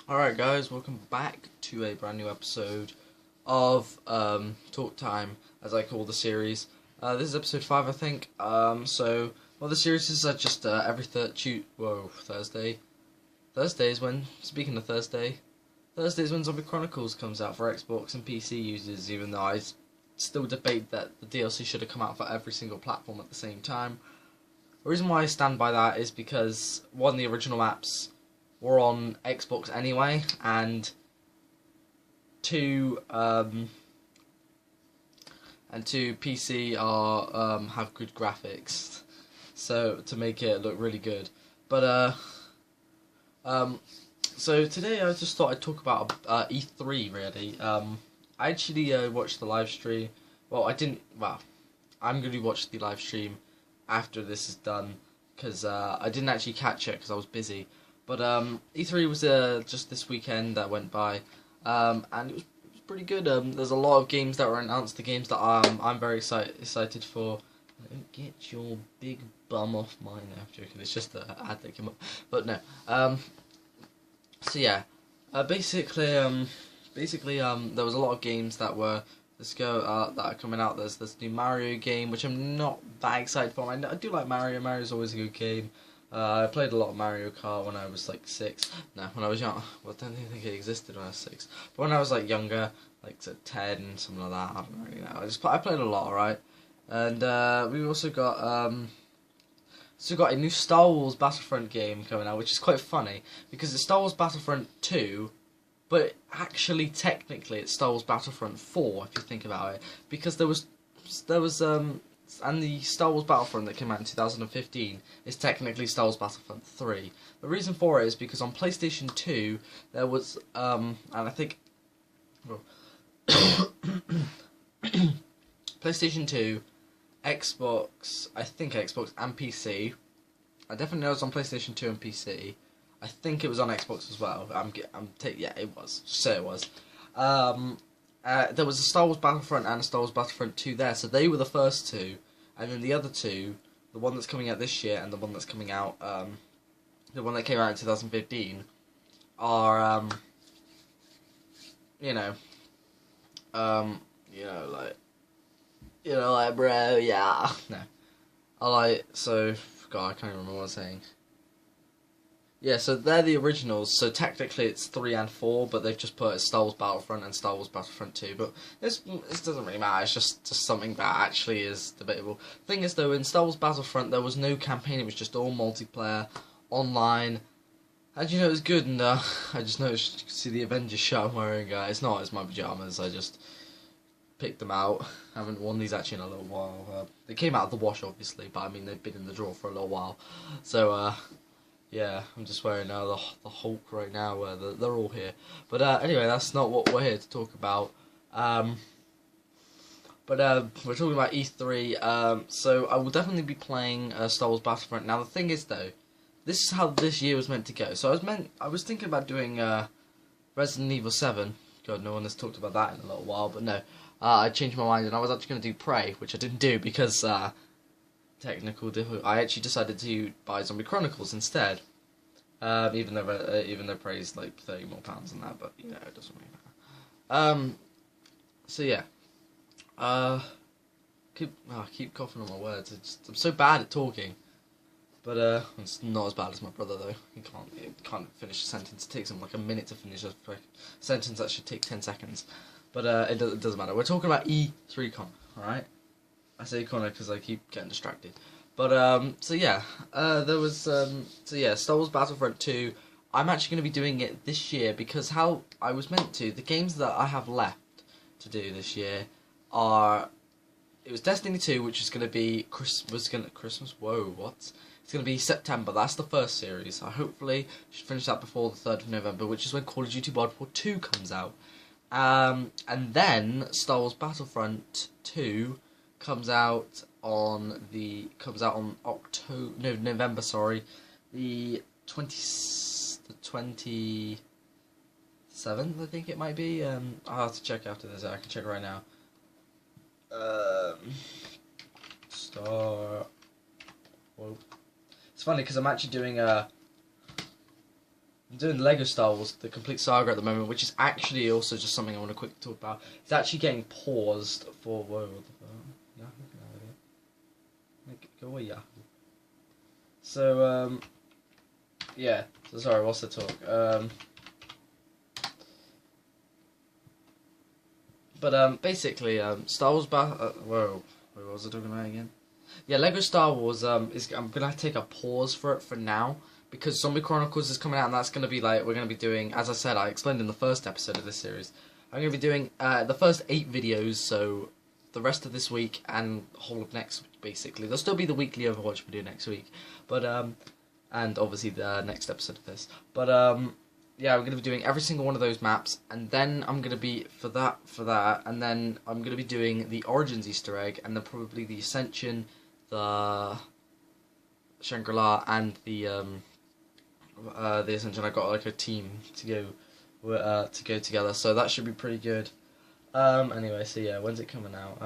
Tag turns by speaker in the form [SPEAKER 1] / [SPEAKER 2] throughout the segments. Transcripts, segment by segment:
[SPEAKER 1] Alright guys, welcome back to a brand new episode of Talk Time, as I call the series. This is episode 5, I think. The series is just every Thursday. Thursday is when, speaking of Thursday is when Zombie Chronicles comes out for Xbox and PC users, even though I still debate that the DLC should have come out for every single platform at the same time. The reason why I stand by that is because, one, the original maps were on Xbox anyway, and two, PC are have good graphics, so to make it look really good. But so today I just thought I'd talk about E3 really. I actually watched the live stream. Well, I didn't. Well, I'm going to watch the live stream after this is done because I didn't actually catch it because I was busy. But E3 was just this weekend that went by, and it was pretty good. There's a lot of games that were announced. The games that I'm very excited for. Don't get your big bum off mine. No, I'm joking. It's just the ad that came up. But no. So yeah. Basically, there was a lot of games that were that are coming out. There's this new Mario game, which I'm not that excited for. I do like Mario. Mario's always a good game. I played a lot of Mario Kart when I was like 6. No, when I was young. Well, I don't even think it existed when I was 6. But when I was like younger, like 10, something like that. I don't really know. I played a lot, alright. And we also got a new Star Wars Battlefront game coming out, which is quite funny because it's Star Wars Battlefront 2, but actually technically it's Star Wars Battlefront 4 if you think about it, because there was and the Star Wars Battlefront that came out in 2015 is technically Star Wars Battlefront 3. The reason for it is because on PlayStation 2 there was and I think PlayStation 2, Xbox, and PC. I definitely know it was on PlayStation 2 and PC. I think it was on Xbox as well. Yeah, it was. Say it was. There was a Star Wars Battlefront and a Star Wars Battlefront 2 there, so they were the first two, and then the other two, the one that's coming out this year and the one that's coming out, the one that came out in 2015, are bro, yeah, no, God, I can't even remember what I was saying. Yeah, so they're the originals, so technically it's 3 and 4, but they've just put Star Wars Battlefront and Star Wars Battlefront 2, but this doesn't really matter, it's just something that actually is debatable. Thing is though, in Star Wars Battlefront there was no campaign, it was just all multiplayer, online, and it was good, and I just noticed, you can see the Avengers shirt I'm wearing, it's my pyjamas, I just picked them out. I haven't worn these actually in a little while. They came out of the wash obviously, but I mean they've been in the drawer for a little while, so yeah, I'm just wearing the Hulk right now. They're all here. But anyway, that's not what we're here to talk about. We're talking about E3. So I will definitely be playing Star Wars Battlefront. Now the thing is though, this is how this year was meant to go. So I was thinking about doing Resident Evil 7. God, no one has talked about that in a little while. But no, I changed my mind and I was actually going to do Prey, which I didn't do because technical difficulty. I actually decided to buy Zombie Chronicles instead. Even though Prey's like £30 more than that, but it doesn't really matter. So yeah. Keep coughing on my words. I'm so bad at talking. But it's not as bad as my brother though. He can't finish a sentence. It takes him like a minute to finish a sentence that should take 10 seconds. But it doesn't matter. We're talking about E3 Con, alright? I say Connor because I keep getting distracted. But, so yeah, there was, Star Wars Battlefront 2, I'm actually going to be doing it this year because how I was meant to, the games that I have left to do this year are, it was Destiny 2, which is going to be, Christmas, whoa, what? It's going to be September, that's the first series. I hopefully should finish that before the 3rd of November, which is when Call of Duty World War 2 comes out. And then Star Wars Battlefront 2 comes out on November, sorry, the 27th, I think it might be. I'll have to check after this. I can check right now. Star. Whoa. It's funny because I'm actually doing a I'm doing Lego Star Wars, the complete saga at the moment, which is actually also just something I want to quickly talk about. It's actually getting paused for... Whoa, what the fuck? Yahoo, go away, Yahoo. So, yeah. So, sorry, what's the talk? Basically, Star Wars whoa, what was I talking about again? Yeah, Lego Star Wars, I'm gonna have to take a pause for it for now, because Zombie Chronicles is coming out, and that's gonna be like, we're gonna be doing, as I said, I explained in the first episode of this series, I'm gonna be doing, the first 8 videos, so the rest of this week and the whole of next week, basically. There'll still be the weekly Overwatch video next week, but, and obviously the next episode of this, but, yeah, we're going to be doing every single one of those maps, and then I'm going to be, for that, and then I'm going to be doing the Origins Easter egg, and then probably the Ascension, the Shangri-La, and the Ascension. I got like a team to go together, so that should be pretty good. Anyway, so yeah, when's it coming out?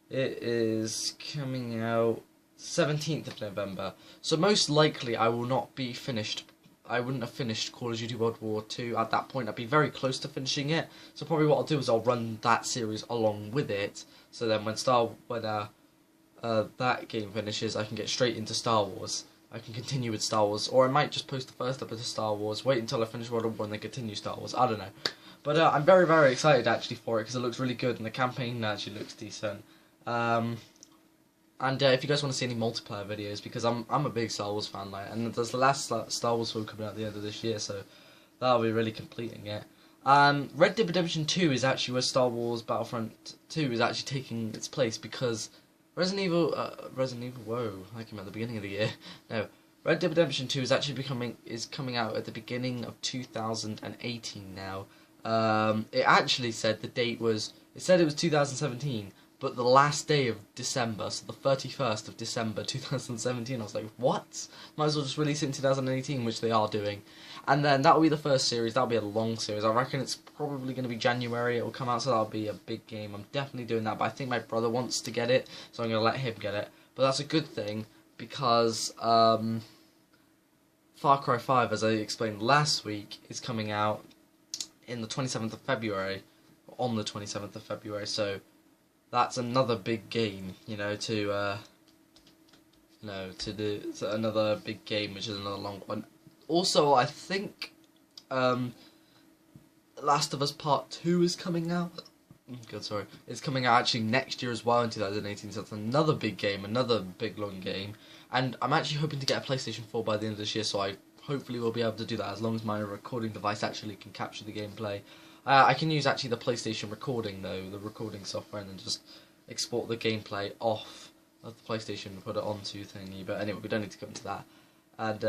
[SPEAKER 1] It is coming out 17th of November, so most likely I will not be finished. I wouldn't have finished Call of Duty World War 2 at that point. I'd be very close to finishing it. So probably what I'll do is I'll run that series along with it. So then when that game finishes, I can get straight into Star Wars. I can continue with Star Wars, or I might just post the first episode of Star Wars, wait until I finish World War 1 and then continue Star Wars. I don't know. But I'm very, very excited actually for it because it looks really good and the campaign actually looks decent. And if you guys want to see any multiplayer videos, because I'm a big Star Wars fan, like, and there's the last Star Wars film coming out at the end of this year, so that'll be really completing it. Red Dead Redemption 2 is actually where Star Wars Battlefront 2 is actually taking its place, because Resident Evil, whoa, I came at the beginning of the year. No, Red Dead Redemption 2 is actually coming out at the beginning of 2018 now. It actually said it was 2017. But the last day of December, so the 31st of December 2017, I was like, what? Might as well just release it in 2018, which they are doing. And then that'll be the first series, that'll be a long series. I reckon it's probably going to be January it will come out, so that'll be a big game. I'm definitely doing that, but I think my brother wants to get it, so I'm going to let him get it. But that's a good thing, because Far Cry 5, as I explained last week, is coming out in the 27th of February, on the 27th of February, so that's another big game, another big game, which is another long one. Also, I think Last of Us Part 2 is coming out. It's coming out actually next year as well in 2018, so that's another big game, another big long game. And I'm actually hoping to get a PlayStation 4 by the end of this year, so I hopefully will be able to do that as long as my recording device actually can capture the gameplay. I can use actually the PlayStation recording though, the recording software, and then just export the gameplay off of the PlayStation and put it onto thingy. But anyway, we don't need to go into that. And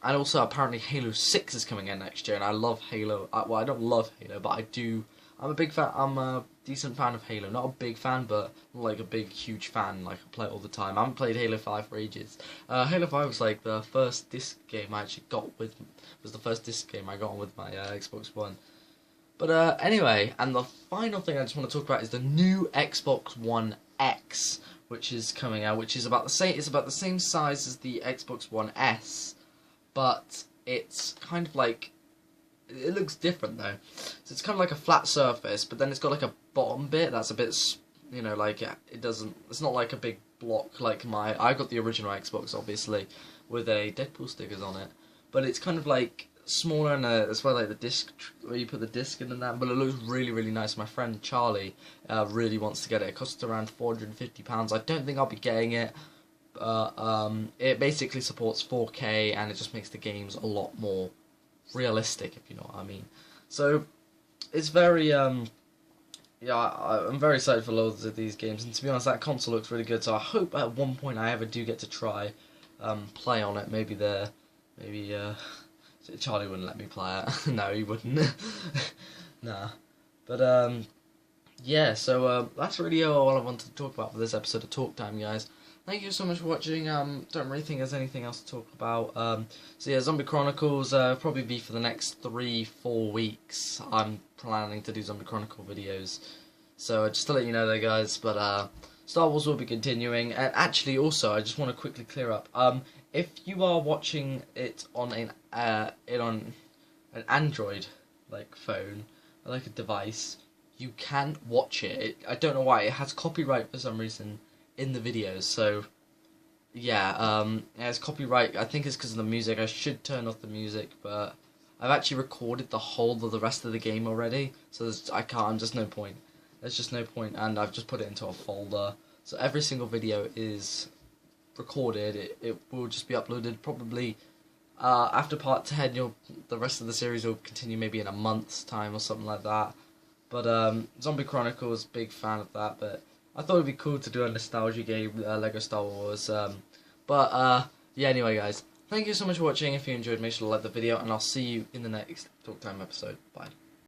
[SPEAKER 1] and also apparently Halo 6 is coming in next year, and I love Halo. Well, I don't love Halo, but I do. I'm a big fan. I'm a decent fan of Halo. Not a big fan, but like a big, huge fan. Like I play it all the time. I haven't played Halo 5 for ages. Halo 5 was like the first disc game I actually got with. Was the first disc game I got on with my Xbox One. But anyway, and the final thing I just want to talk about is the new Xbox One X, which is coming out. Which is about the same. It's about the same size as the Xbox One S, but it's kind of like. It looks different though. So it's kind of like a flat surface, but then it's got like a bottom bit that's a bit, like it doesn't. It's not like a big block like I got the original Xbox obviously with a Deadpool stickers on it, but it's kind of like smaller and that's why like the disc where you put the disc in and that. But it looks really really nice. My friend Charlie really wants to get it. It costs around £450. I don't think I'll be getting it. It basically supports 4K and it just makes the games a lot more realistic, if you know what I mean. So it's very I'm very excited for loads of these games, and to be honest that console looks really good, so I hope at one point I ever do get to try play on it. Maybe Charlie wouldn't let me play it. No, he wouldn't. Nah. But yeah, so that's really all I wanted to talk about for this episode of Talk Time, guys. Thank you so much for watching. Don't really think there's anything else to talk about. So yeah, Zombie Chronicles probably be for the next 3-4 weeks. I'm planning to do Zombie Chronicle videos. So just to let you know there, guys. But Star Wars will be continuing. And actually, also, I just want to quickly clear up. if you are watching it on an Android like phone, like a device, you can watch it. I don't know why it has copyright for some reason in the videos. So yeah, it has copyright. I think it's because of the music. I should turn off the music, but I've actually recorded the whole of the rest of the game already, so I can't. There's no point. There's just no point, and I've just put it into a folder. So every single video is recorded. It will just be uploaded probably after part 10. The rest of the series will continue maybe in a month's time or something like that. But Zombie Chronicles, big fan of that. But I thought it'd be cool to do a nostalgia game, Lego Star Wars. Yeah. Anyway, guys, thank you so much for watching. If you enjoyed, make sure to like the video, and I'll see you in the next Talk Time episode. Bye.